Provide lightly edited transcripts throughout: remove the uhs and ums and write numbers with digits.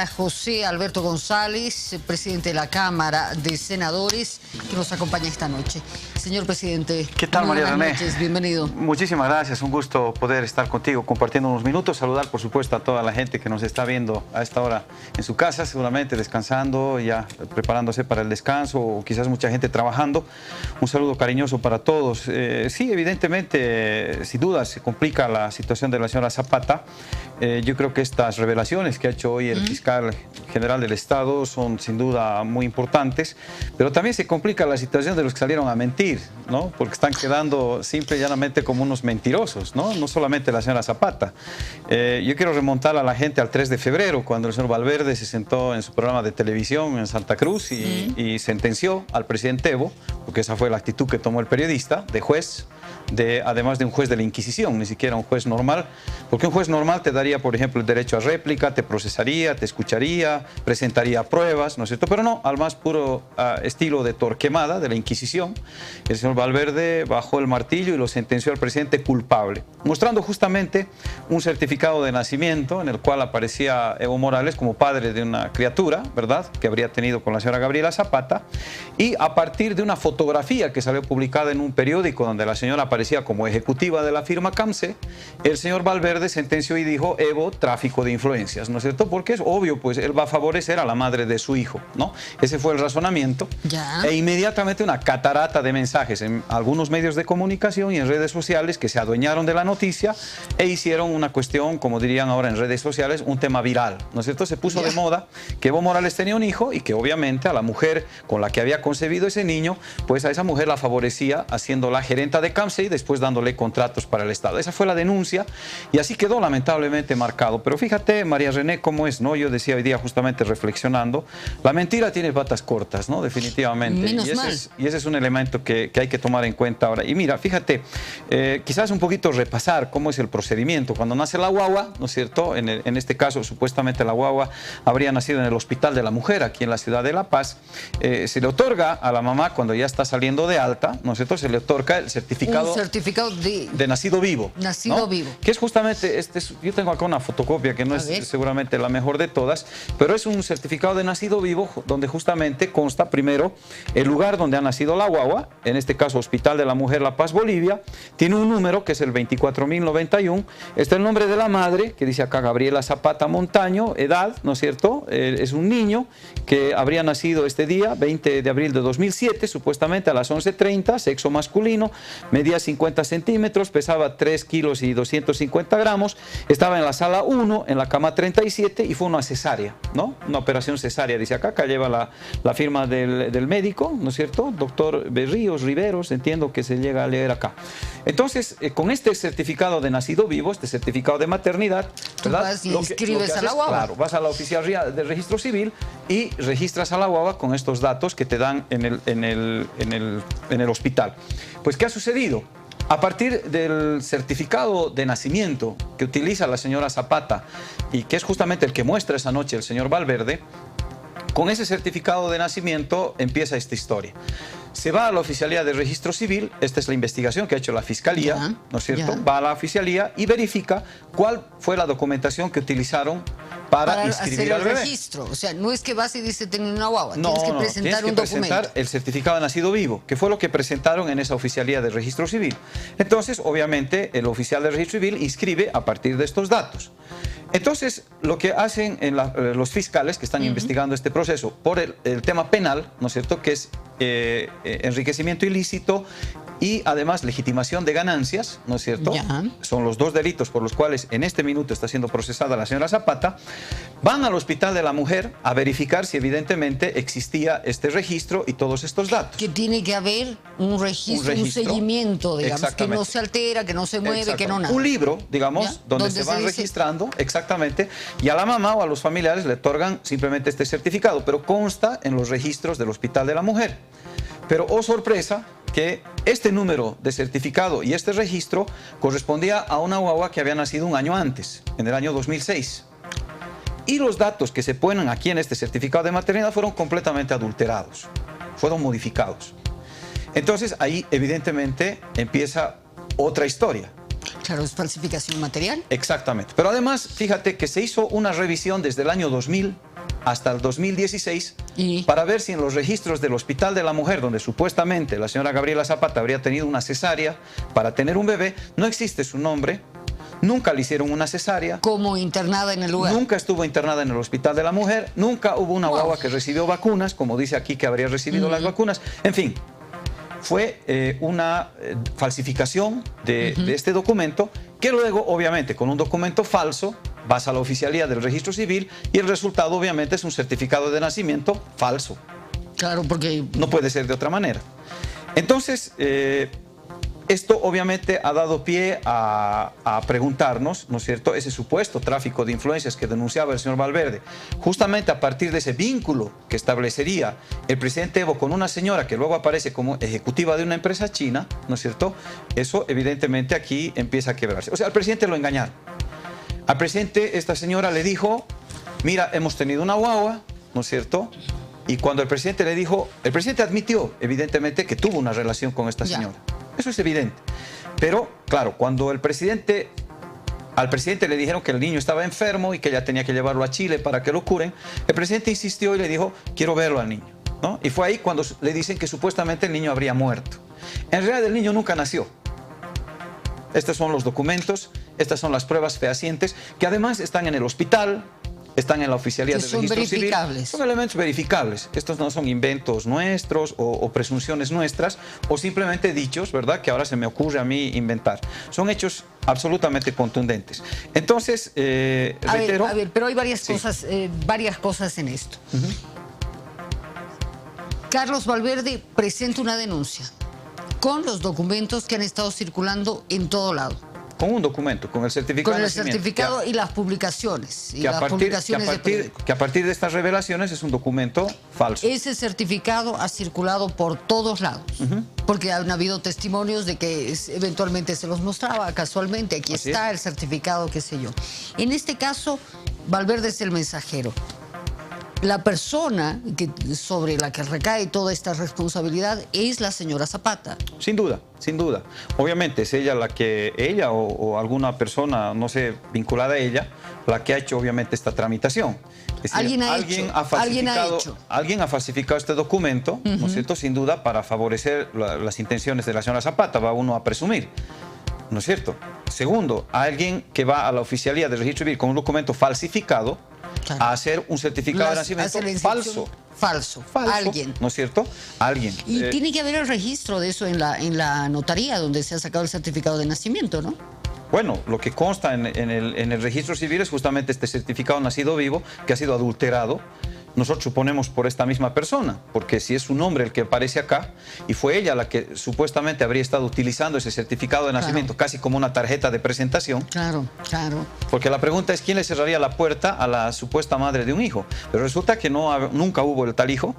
José Alberto González, presidente de la Cámara de Senadores, que nos acompaña esta noche. Señor presidente, ¿qué tal, María René? Buenas noches, bienvenido. Muchísimas gracias, un gusto poder estar contigo compartiendo unos minutos. Saludar, por supuesto, a toda la gente que nos está viendo a esta hora en su casa, seguramente descansando, ya preparándose para el descanso, o quizás mucha gente trabajando. Un saludo cariñoso para todos. Sí, evidentemente, sin duda, se complica la situación de la señora Zapata. Yo creo que estas revelaciones que ha hecho hoy el fiscal general del Estado son sin duda muy importantes, pero también se complica la situación de los que salieron a mentir, ¿no? Porque están quedando simple y llanamente como unos mentirosos, ¿no? No solamente la señora Zapata. Yo quiero remontar a la gente al 3 de febrero, cuando el señor Valverde se sentó en su programa de televisión en Santa Cruz y sentenció al presidente Evo, porque esa fue la actitud que tomó el periodista, de juez, además de un juez de la Inquisición, ni siquiera un juez normal, porque un juez normal te daría, por ejemplo, el derecho a réplica, te procesaría, te escucharía, presentaría pruebas, ¿no es cierto? Pero no, al más puro estilo de Torquemada, de la Inquisición, el señor Valverde bajó el martillo y lo sentenció al presidente culpable, mostrando justamente un certificado de nacimiento en el cual aparecía Evo Morales como padre de una criatura, ¿verdad?, que habría tenido con la señora Gabriela Zapata, y a partir de una fotografía que salió publicada en un periódico donde la señora aparecía como ejecutiva de la firma CAMSE, el señor Valverde sentenció y dijo: Evo, tráfico de influencias, ¿no es cierto? Porque es obvio, pues él va a favorecer a la madre de su hijo, ¿no? Ese fue el razonamiento. Ya. E inmediatamente una catarata de mensajes en algunos medios de comunicación y en redes sociales que se adueñaron de la noticia e hicieron una cuestión, como dirían ahora en redes sociales, un tema viral, ¿no es cierto? Se puso de moda que Evo Morales tenía un hijo y que obviamente a la mujer con la que había concebido ese niño, pues a esa mujer la favorecía haciéndola gerenta de CAMSE y después dándole contratos para el Estado. Esa fue la denuncia y así quedó lamentablemente marcado. Pero fíjate, María René, cómo es, ¿no? Yo decía hoy día justamente reflexionando, la mentira tiene patas cortas, ¿no? Definitivamente. Y ese es un elemento que hay que tomar en cuenta ahora. Y mira, fíjate, quizás un poquito repasar cómo es el procedimiento. Cuando nace la guagua, ¿no es cierto? En este caso, supuestamente la guagua habría nacido en el Hospital de la Mujer, aquí en la ciudad de La Paz. Se le otorga a la mamá, cuando ya está saliendo de alta, ¿no es cierto?, se le otorga el certificado de nacido vivo. Nacido, ¿no?, vivo. Que es justamente, yo tengo acá una fotocopia que no es seguramente la mejor de todas, pero es un certificado de nacido vivo donde justamente consta primero el lugar donde ha nacido la guagua, en este caso Hospital de la Mujer La Paz, Bolivia, tiene un número que es el 24.091, está el nombre de la madre, que dice acá Gabriela Zapata Montaño, edad, ¿no es cierto?, es un niño que habría nacido este día, 20 de abril de 2007, supuestamente a las 11:30, sexo masculino, medía 50 centímetros, pesaba 3 kilos y 250 gramos, estaba en la sala 1, en la cama 37 y fue una cesárea, ¿no? Una operación cesárea, dice acá lleva la firma del médico, ¿no es cierto? Doctor Berríos Riveros, entiendo que se llega a leer acá. Entonces, con este certificado de nacido vivo, este certificado de maternidad, ¿verdad? Vas y inscribes a la guagua. Claro, vas a la oficialía de registro civil y registras a la guagua con estos datos que te dan en el hospital. Pues, ¿qué ha sucedido? A partir del certificado de nacimiento que utiliza la señora Zapata y que es justamente el que muestra esa noche el señor Valverde, con ese certificado de nacimiento empieza esta historia. Se va a la oficialía de registro civil, esta es la investigación que ha hecho la fiscalía, ¿no es cierto? Va a la oficialía y verifica cuál fue la documentación que utilizaron para inscribir al bebé. Hacer el registro, o sea, no es que vas y dices tengo una guagua, no, tienes que presentar un documento. Presentar el certificado de nacido vivo, que fue lo que presentaron en esa oficialía de registro civil. Entonces, obviamente, el oficial de registro civil inscribe a partir de estos datos. Entonces, lo que hacen los fiscales que están investigando este proceso por el tema penal, ¿no es cierto?, que es enriquecimiento ilícito y además legitimación de ganancias, ¿no es cierto? Son los dos delitos por los cuales en este minuto está siendo procesada la señora Zapata. Van al Hospital de la Mujer a verificar si evidentemente existía este registro y todos estos datos. Que tiene que haber un registro, un seguimiento, digamos, que no se altera, que no se mueve, que no nada. Un libro, digamos, donde se van registrando, exactamente, y a la mamá o a los familiares le otorgan simplemente este certificado, pero consta en los registros del Hospital de la Mujer. Pero, oh sorpresa, que este número de certificado y este registro correspondía a una guagua que había nacido un año antes, en el año 2006. Y los datos que se ponen aquí en este certificado de maternidad fueron completamente adulterados, fueron modificados. Entonces ahí evidentemente empieza otra historia. Claro, es falsificación material. Exactamente. Pero además, fíjate que se hizo una revisión desde el año 2000 hasta el 2016 para ver si en los registros del Hospital de la Mujer, donde supuestamente la señora Gabriela Zapata habría tenido una cesárea para tener un bebé, no existe su nombre. Nunca le hicieron una cesárea. Como internada en el lugar. Nunca estuvo internada en el Hospital de la Mujer. Nunca hubo una guagua que recibió vacunas, como dice aquí que habría recibido las vacunas. En fin, fue una falsificación de este documento, que luego, obviamente, con un documento falso, vas a la oficialía del registro civil y el resultado, obviamente, es un certificado de nacimiento falso. Claro, porque... No puede ser de otra manera. Entonces... esto obviamente ha dado pie a preguntarnos, ¿no es cierto?, ese supuesto tráfico de influencias que denunciaba el señor Valverde, justamente a partir de ese vínculo que establecería el presidente Evo con una señora que luego aparece como ejecutiva de una empresa china, ¿no es cierto?, eso evidentemente aquí empieza a quebrarse. O sea, al presidente lo engañaron. Al presidente esta señora le dijo, mira, hemos tenido una guagua, ¿no es cierto?, y cuando el presidente le dijo, el presidente admitió evidentemente que tuvo una relación con esta señora. Eso es evidente. Pero, claro, cuando al presidente le dijeron que el niño estaba enfermo y que ella tenía que llevarlo a Chile para que lo curen, el presidente insistió y le dijo, quiero verlo al niño, ¿no? Y fue ahí cuando le dicen que supuestamente el niño habría muerto. En realidad el niño nunca nació. Estos son los documentos, estas son las pruebas fehacientes, que además están en el hospital, están en la oficialía del registro civil. Son elementos verificables. Estos no son inventos nuestros o presunciones nuestras o simplemente dichos, ¿verdad?, que ahora se me ocurre a mí inventar. Son hechos absolutamente contundentes. Entonces, reitero... A ver, pero hay varias cosas en esto. Carlos Valverde presenta una denuncia con los documentos que han estado circulando en todo lado. Con un documento, con el certificado de nacimiento. Con el certificado y las publicaciones. Que a partir de estas revelaciones es un documento falso. Ese certificado ha circulado por todos lados. Porque han habido testimonios de que eventualmente se los mostraba casualmente. Aquí está el certificado, qué sé yo. En este caso, Valverde es el mensajero. La persona sobre la que recae toda esta responsabilidad es la señora Zapata. Sin duda, sin duda. Obviamente es ella o alguna persona, no sé, vinculada a ella, la que ha hecho obviamente esta tramitación. Es decir, alguien ha falsificado este documento, ¿no es cierto?, sin duda, para favorecer las intenciones de la señora Zapata, va uno a presumir. ¿No es cierto? Segundo, alguien que va a la oficialía del registro civil con un documento falsificado, a hacer un certificado de nacimiento falso. Alguien. ¿No es cierto? Alguien. Y tiene que haber el registro de eso en la notaría donde se ha sacado el certificado de nacimiento, ¿no? Bueno, lo que consta en el registro civil es justamente este certificado nacido vivo que ha sido adulterado. Nosotros suponemos por esta misma persona, porque si es un hombre el que aparece acá y fue ella la que supuestamente habría estado utilizando ese certificado de nacimiento casi como una tarjeta de presentación. Claro. Porque la pregunta es quién le cerraría la puerta a la supuesta madre de un hijo. Pero resulta que nunca hubo el tal hijo.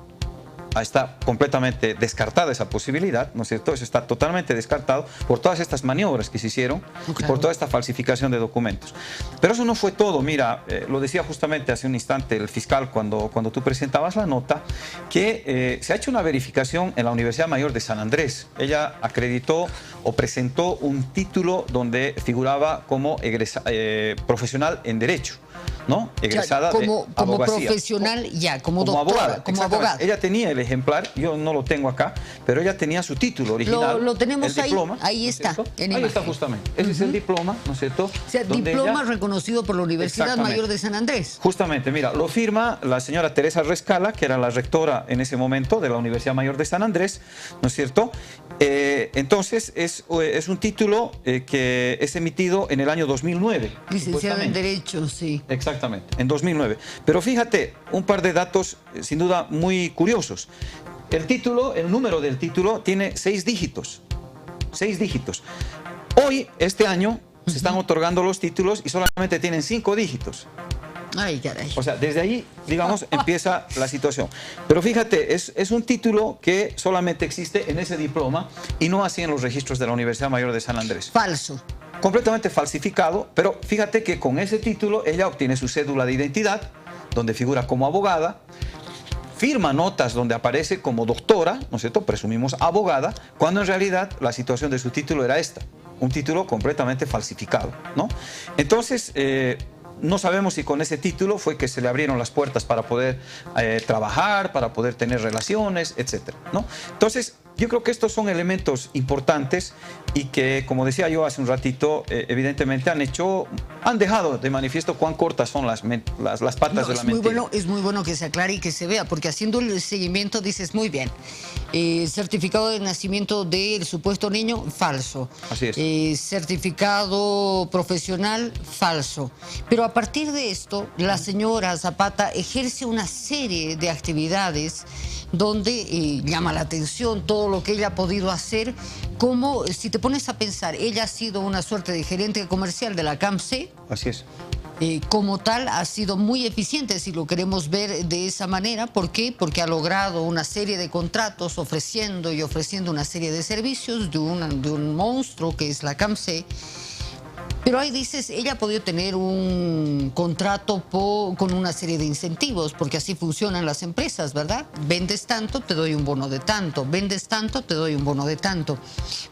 Está completamente descartada esa posibilidad, ¿no es cierto? Eso está totalmente descartado por todas estas maniobras que se hicieron y por toda esta falsificación de documentos. Pero eso no fue todo. Mira, lo decía justamente hace un instante el fiscal cuando tú presentabas la nota, que se ha hecho una verificación en la Universidad Mayor de San Andrés. Ella acreditó o presentó un título donde figuraba como profesional en Derecho, ¿no? Egresada como abogacía. Profesional como doctora, como abogada. Ella tenía el ejemplar, yo no lo tengo acá, pero ella tenía su título original. Lo tenemos el diploma, ahí está. Ahí está justamente. Ese es el diploma, ¿no es cierto? O sea, diploma reconocido por la Universidad Mayor de San Andrés. Justamente, mira, lo firma la señora Teresa Rescala, que era la rectora en ese momento de la Universidad Mayor de San Andrés, ¿no es cierto? Entonces, es un título que es emitido en el año 2009. Licenciado en Derecho, sí. Exactamente, en 2009. Pero fíjate, un par de datos sin duda muy curiosos. El número del título tiene 6 dígitos. 6 dígitos. Hoy, este año, se están otorgando los títulos y solamente tienen 5 dígitos. Ay, caray. O sea, desde ahí, digamos, empieza la situación. Pero fíjate, es un título que solamente existe en ese diploma y no así en los registros de la Universidad Mayor de San Andrés. Falso. Completamente falsificado, pero fíjate que con ese título ella obtiene su cédula de identidad, donde figura como abogada, firma notas donde aparece como doctora, ¿no es cierto?, presumimos abogada, cuando en realidad la situación de su título era esta. un título completamente falsificado, ¿no? Entonces, no sabemos si con ese título fue que se le abrieron las puertas para poder trabajar, para poder tener relaciones, etcétera, ¿no? Entonces, yo creo que estos son elementos importantes y que, como decía yo hace un ratito, evidentemente han dejado de manifiesto cuán cortas son las patas de la mentira. Es muy bueno que se aclare y que se vea, porque haciendo el seguimiento dices, muy bien, certificado de nacimiento del supuesto niño, falso. Así es. Certificado profesional, falso. Pero a partir de esto, la señora Zapata ejerce una serie de actividades donde llama la atención todo lo que ella ha podido hacer, como si te pones a pensar, ella ha sido una suerte de gerente comercial de la CAMC. Así es. Como tal, ha sido muy eficiente, si lo queremos ver de esa manera. ¿Por qué? Porque ha logrado una serie de contratos ofreciendo una serie de servicios de un monstruo que es la CAMC. Pero ahí dices, ella ha podido tener un contrato con una serie de incentivos, porque así funcionan las empresas, ¿verdad? Vendes tanto, te doy un bono de tanto. Vendes tanto, te doy un bono de tanto.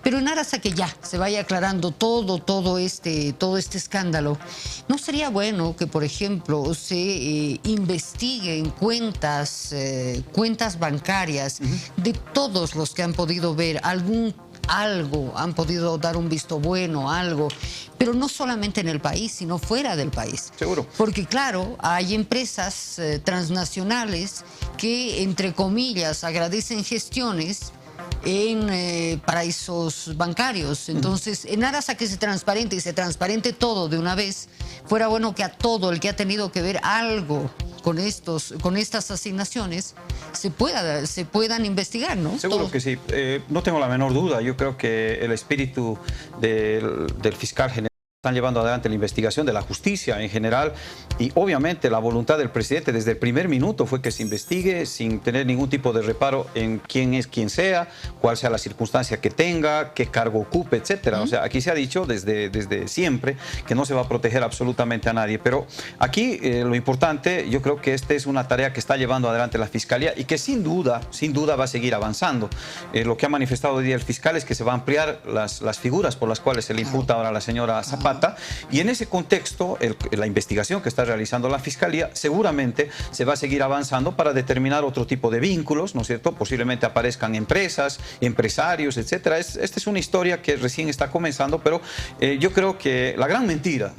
Pero en aras a que ya se vaya aclarando todo este escándalo, ¿no sería bueno que, por ejemplo, se investiguen cuentas bancarias de todos los que han podido ver algo, han podido dar un visto bueno, algo, pero no solamente en el país, sino fuera del país? Seguro. Porque claro, hay empresas transnacionales que, entre comillas, agradecen gestiones en paraísos bancarios. Entonces, en aras a que se transparente todo de una vez, fuera bueno que a todo el que ha tenido que ver algo con estas asignaciones se puedan investigar, ¿no? Seguro que sí, no tengo la menor duda. Yo creo que el espíritu del fiscal general están llevando adelante la investigación de la justicia en general, y obviamente la voluntad del presidente desde el primer minuto fue que se investigue sin tener ningún tipo de reparo en quién es quien sea, cuál sea la circunstancia que tenga, qué cargo ocupe, etcétera. O sea, aquí se ha dicho desde siempre que no se va a proteger absolutamente a nadie, pero aquí lo importante, yo creo que esta es una tarea que está llevando adelante la Fiscalía y que sin duda va a seguir avanzando. Lo que ha manifestado hoy día el fiscal es que se va a ampliar las figuras por las cuales se le imputa ahora a la señora Zapata. Y en ese contexto, la investigación que está realizando la Fiscalía seguramente se va a seguir avanzando para determinar otro tipo de vínculos, ¿no es cierto? Posiblemente aparezcan empresas, empresarios, etcétera. Esta es una historia que recién está comenzando, pero yo creo que la gran mentira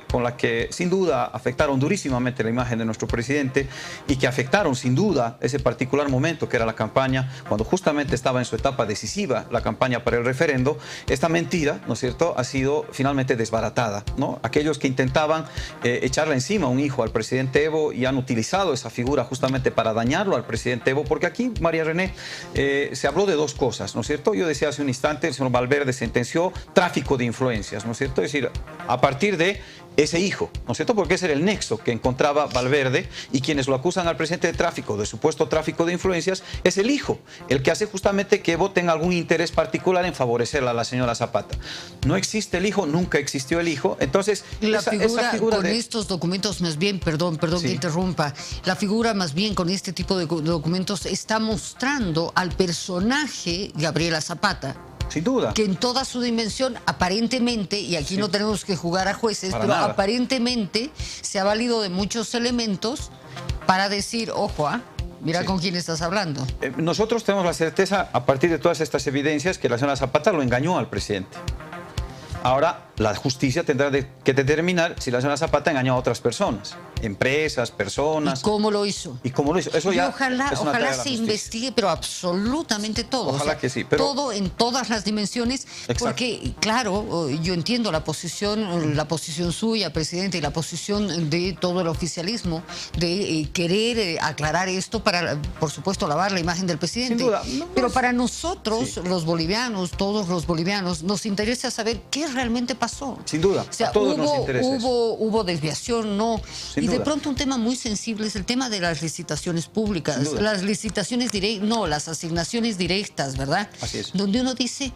con la que sin duda afectaron durísimamente la imagen de nuestro presidente y que afectaron sin duda ese particular momento que era la campaña, cuando justamente estaba en su etapa decisiva la campaña para el referendo, esta mentira, ¿no es cierto?, ha sido finalmente desbaratada, ¿no? Aquellos que intentaban echarle encima a un hijo al presidente Evo y han utilizado esa figura justamente para dañarlo al presidente Evo, porque aquí, María René, se habló de dos cosas, ¿no es cierto? Yo decía hace un instante, el señor Valverde sentenció tráfico de influencias, ¿no es cierto? Es decir, a partir de ese hijo, ¿no es cierto? Porque ese era el nexo que encontraba Valverde, y quienes lo acusan al presidente de tráfico, de supuesto tráfico de influencias, es el hijo, el que hace justamente que Evo tenga algún interés particular en favorecerla a la señora Zapata. No existe el hijo, nunca existió el hijo, entonces esa figura con estos documentos más bien, perdón sí, que interrumpa, la figura más bien con este tipo de documentos está mostrando al personaje Gabriela Zapata. Sin duda. Que en toda su dimensión, aparentemente, y aquí no tenemos que jugar a jueces, pero aparentemente se ha valido de muchos elementos para decir, ojo, mira con quién estás hablando. Nosotros tenemos la certeza, a partir de todas estas evidencias, que la señora Zapata lo engañó al presidente. Ahora, la justicia tendrá que determinar si la señora Zapata engañó a otras personas, empresas, personas. ¿Y cómo lo hizo? ¿Y cómo lo hizo? Eso ya ojalá se investigue, pero absolutamente todo. Ojalá que sí. Pero... todo en todas las dimensiones. Exacto. Porque, claro, yo entiendo la posición suya, presidente, y la posición de todo el oficialismo de querer aclarar esto para, por supuesto, lavar la imagen del presidente. Sin duda. Pero para nosotros, los bolivianos, todos los bolivianos, nos interesa saber qué realmente pasó. Sin duda, o sea, a todos nos interesa hubo desviación, no. Sin duda. De pronto un tema muy sensible es el tema de las licitaciones públicas. Las licitaciones directas, no, las asignaciones directas, ¿verdad? Así es. Donde uno dice,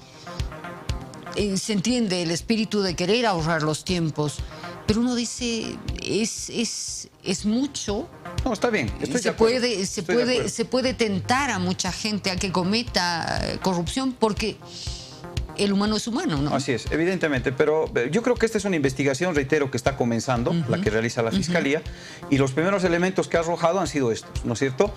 se entiende el espíritu de querer ahorrar los tiempos, pero uno dice, es mucho. No, está bien. Se puede tentar a mucha gente a que cometa corrupción, porque el humano es humano, ¿no? Así es, evidentemente, pero yo creo que esta es una investigación, reitero, que está comenzando, la que realiza la Fiscalía, y los primeros elementos que ha arrojado han sido estos, ¿no es cierto?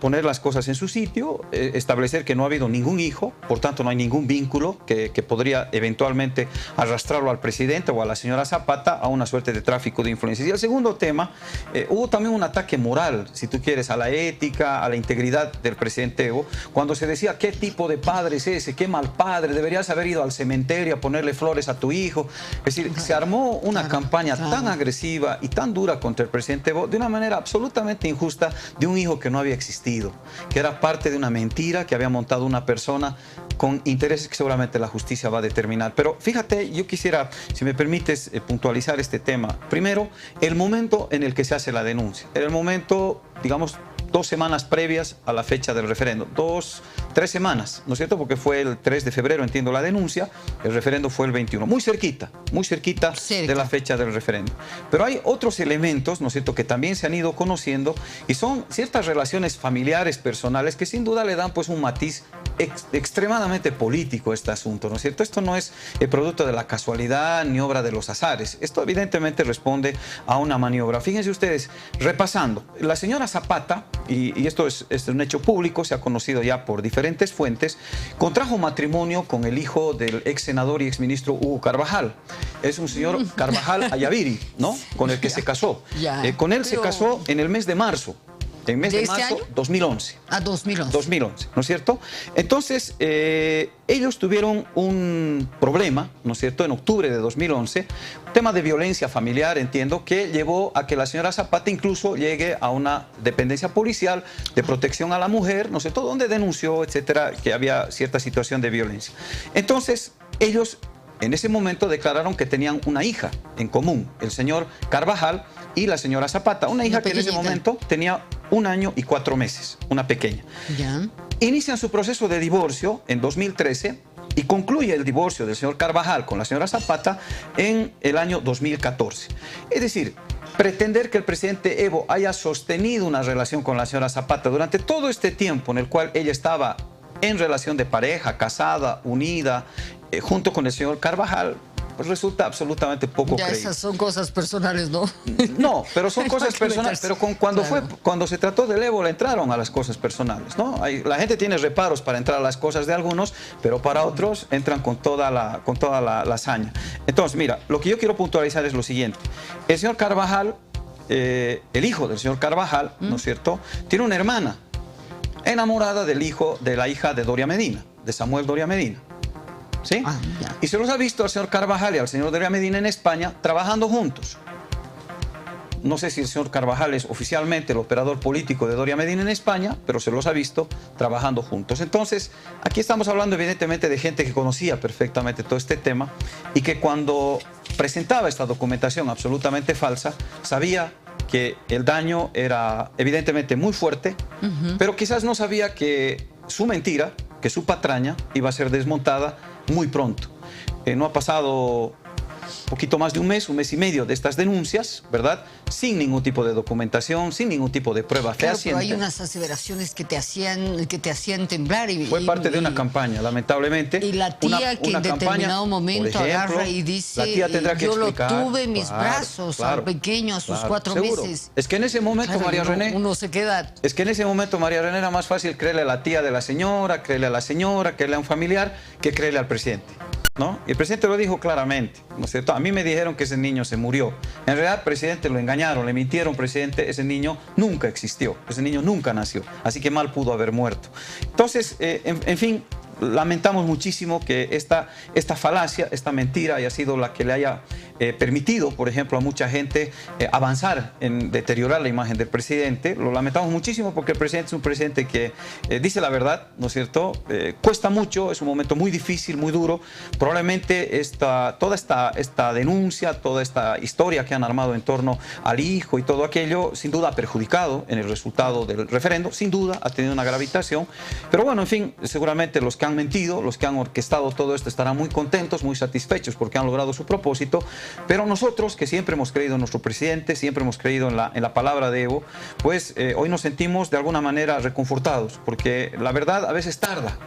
Poner las cosas en su sitio, establecer que no ha habido ningún hijo, por tanto no hay ningún vínculo que podría eventualmente arrastrarlo al presidente o a la señora Zapata a una suerte de tráfico de influencias. Y el segundo tema, hubo también un ataque moral, si tú quieres, a la ética, a la integridad del presidente Evo, cuando se decía qué tipo de padre es ese, qué mal padre, deberías haber ido al cementerio a ponerle flores a tu hijo. Es decir, se armó una campaña tan agresiva y tan dura contra el presidente Evo de una manera absolutamente injusta, de un hijo que no había existido, que era parte de una mentira que había montado una persona con intereses que seguramente la justicia va a determinar. Pero fíjate, yo quisiera, si me permites, puntualizar este tema. Primero, el momento en el que se hace la denuncia. Era el momento, digamos, 2 semanas previas a la fecha del referendo. 3 semanas, ¿no es cierto? Porque fue el 3 de febrero, entiendo, la denuncia. El referendo fue el 21. Muy cerquita de la fecha del referendo. Pero hay otros elementos, ¿no es cierto?, que también se han ido conociendo y son ciertas relaciones familiares, personales, que sin duda le dan pues un matiz extremadamente político a este asunto, ¿no es cierto? Esto no es el producto de la casualidad ni obra de los azares. Esto evidentemente responde a una maniobra. Fíjense ustedes, repasando, la señora Zapata, y esto es un hecho público, se ha conocido ya por diferentes fuentes, contrajo matrimonio con el hijo del ex senador y ex ministro Hugo Carvajal. Es un señor Carvajal Ayaviri, ¿no? Con el que se casó. Con él se casó en el mes de marzo. En mes de marzo, 2011. 2011, ¿no es cierto? Entonces, ellos tuvieron un problema, ¿no es cierto?, en octubre de 2011, un tema de violencia familiar, entiendo, que llevó a que la señora Zapata incluso llegue a una dependencia policial de protección a la mujer, ¿no es cierto?, donde denunció, etcétera, que había cierta situación de violencia. Entonces, ellos en ese momento declararon que tenían una hija en común, el señor Carvajal y la señora Zapata, una hija que en ese momento tenía 1 año y 4 meses, una pequeña. Inician su proceso de divorcio en 2013 y concluye el divorcio del señor Carvajal con la señora Zapata en el año 2014. Es decir, pretender que el presidente Evo haya sostenido una relación con la señora Zapata durante todo este tiempo en el cual ella estaba en relación de pareja, casada, unida, junto con el señor Carvajal, pues resulta absolutamente poco creíble. Esas son cosas personales, ¿no? No, pero son cosas personales. Pero cuando se trató del Evo, le entraron a las cosas personales, ¿no? La gente tiene reparos para entrar a las cosas de algunos, pero para otros entran con toda la hazaña. Entonces, mira, lo que yo quiero puntualizar es lo siguiente. El señor Carvajal, el hijo del señor Carvajal, ¿no es cierto?, tiene una hermana enamorada de la hija de Doria Medina, de Samuel Doria Medina. ¿Sí? Y se los ha visto al señor Carvajal y al señor Doria Medina en España trabajando juntos. No sé si el señor Carvajal es oficialmente el operador político de Doria Medina en España, pero se los ha visto trabajando juntos. Entonces, aquí estamos hablando evidentemente de gente que conocía perfectamente todo este tema y que cuando presentaba esta documentación absolutamente falsa, sabía que el daño era evidentemente muy fuerte, pero quizás no sabía que su mentira, que su patraña iba a ser desmontada muy pronto. No ha pasado poquito más de un mes y medio de estas denuncias, ¿verdad? Sin ningún tipo de documentación, sin ningún tipo de prueba fehaciente. Pero hay unas aseveraciones que te hacían temblar. Fue parte de una campaña, lamentablemente. Y la tía que en determinado momento agarra y dice, la tía tendrá que explicar, lo tuve en mis brazos, al pequeño, a sus 4 meses. Es que en ese momento, María René... Uno se queda... Es que en ese momento, María René, era más fácil creerle a la tía de la señora, creerle a la señora, creerle a un familiar, que creerle al presidente, ¿no? Y el presidente lo dijo claramente, ¿no es cierto? A mí me dijeron que ese niño se murió. En realidad, presidente, lo engañaron, le mintieron, presidente, ese niño nunca existió, ese niño nunca nació, así que mal pudo haber muerto. Entonces, en fin, lamentamos muchísimo que esta falacia, esta mentira haya sido la que le haya permitido, por ejemplo, a mucha gente avanzar en deteriorar la imagen del presidente. Lo lamentamos muchísimo porque el presidente es un presidente que dice la verdad, ¿no es cierto? Cuesta mucho, es un momento muy difícil, muy duro. Probablemente toda esta denuncia, toda esta historia que han armado en torno al hijo y todo aquello, sin duda ha perjudicado en el resultado del referendo, sin duda ha tenido una gravitación. Pero bueno, en fin, seguramente los que han mentido, los que han orquestado todo esto estarán muy contentos, muy satisfechos porque han logrado su propósito. Pero nosotros, que siempre hemos creído en nuestro presidente, siempre hemos creído en la palabra de Evo, pues hoy nos sentimos de alguna manera reconfortados, porque la verdad a veces tarda.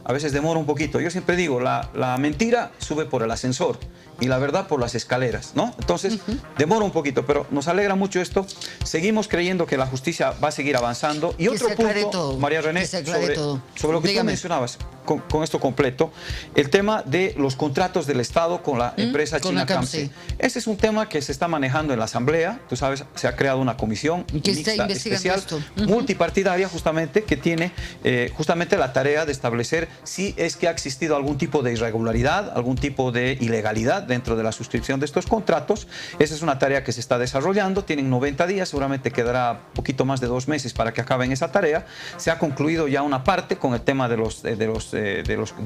a veces demora un poquito. Yo siempre digo, la mentira sube por el ascensor y la verdad por las escaleras, ¿no? Entonces, demora un poquito, pero nos alegra mucho esto. Seguimos creyendo que la justicia va a seguir avanzando. Y otro punto, María René, sobre lo que tú mencionabas, con esto completo, el tema de los contratos del Estado con la empresa china Camsi. Ese es un tema que se está manejando en la Asamblea. Tú sabes, se ha creado una comisión mixta, especial, multipartidaria, justamente, que tiene justamente la tarea de establecer si es que ha existido algún tipo de irregularidad, algún tipo de ilegalidad dentro de la suscripción de estos contratos. Esa es una tarea que se está desarrollando. Tienen 90 días, seguramente quedará poquito más de 2 meses para que acaben esa tarea. Se ha concluido ya una parte con el tema del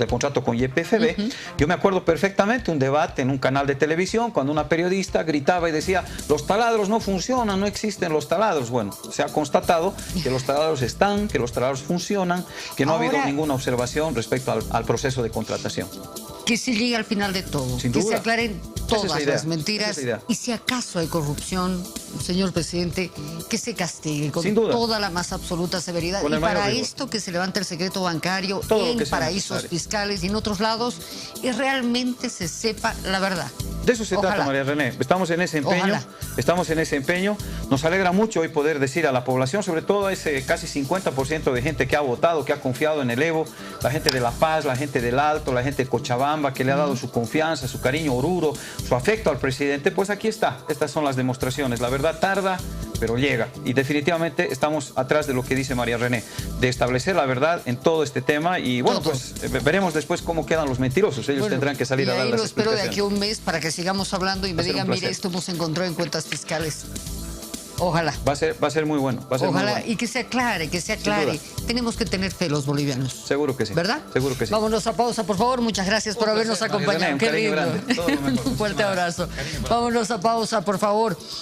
contrato con YPFB. Yo me acuerdo perfectamente un debate en un canal de televisión cuando una periodista gritaba y decía: los taladros no funcionan, no existen los taladros. Bueno, se ha constatado que los taladros están, que los taladros funcionan, que no ha habido ninguna observación respecto al proceso de contratación. Que se llegue al final de todo, Sin que duda. se aclaren todas las mentiras y si acaso hay corrupción, señor presidente, que se castigue con toda la más absoluta severidad. Y para esto que se levante el secreto bancario en paraísos fiscales y en otros lados y realmente se sepa la verdad. De eso se trata, María René. Estamos en ese empeño. Estamos en ese empeño. Nos alegra mucho hoy poder decir a la población, sobre todo a ese casi 50% de gente que ha votado, que ha confiado en el Evo, la gente de La Paz, la gente del Alto, la gente de Cochabamba, que le ha dado su confianza, su cariño, Oruro, su afecto al presidente. Pues aquí está. Estas son las demostraciones. La verdad tarda, pero llega. Y definitivamente estamos atrás de lo que dice María René, de establecer la verdad en todo este tema. Y bueno, pues veremos después cómo quedan los mentirosos. Ellos tendrán que salir a dar las explicaciones. Lo espero de aquí a un mes para que sigamos hablando y me digan: mire, esto hemos encontrado en cuentas fiscales. Ojalá. Va a ser muy bueno. Ojalá, y que se aclare, que se aclare. Tenemos que tener fe los bolivianos. Seguro que sí. ¿Verdad? Seguro que sí. Vámonos a pausa, por favor. Muchas gracias por habernos acompañado. Qué lindo. Un fuerte abrazo. Vámonos a pausa, por favor.